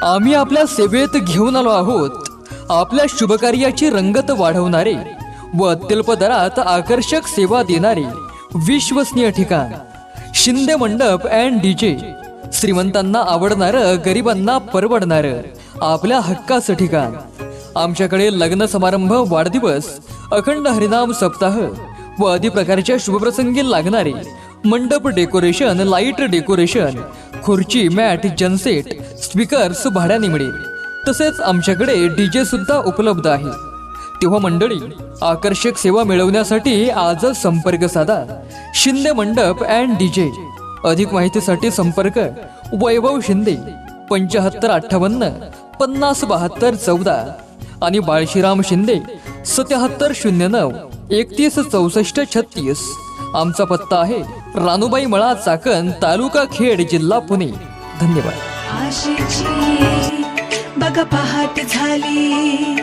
आम्ही आपल्या सेवेत घेऊन आलो आहोत आपल्या शुभकार्याची रंगत वाढवणारे व अत्यल्प दरात आकर्षक सेवा देणारे विश्वसनीय ठिकाण शिंदे मंडप अँड डीजे। श्रीमंतांना आवडणारं, गरिबांना परवडणारं आपल्या हक्काचं ठिकाण। आमच्याकडे लग्न समारंभ, वाढदिवस, अखंड हरिनाम सप्ताह व आदी प्रकारच्या शुभप्रसंगी लागणारे मंडप डेकोरेशन, लाईट डेकोरेशन, खुर्ची, मॅट, जनसेट, स्पीकर्स भाड्याने मिळेल। तसेच आमच्याकडे डीजे सुद्धा उपलब्ध आहे। तेव्हा मंडळी, आकर्षक सेवा मिळवण्यासाठी आजच संपर्क साधा शिंदे मंडप अँड डीजे। अधिक माहितीसाठी संपर्क वैभव शिंदे 7558 5072 14 आणि बाळशीराम शिंदे 7709 3164 36। आमचा पत्ता आहे रानुबाई मळा, चाकण, तालुका खेड, जिल्हा पुणे। धन्यवाद। आशेची बघ पहाट झाली,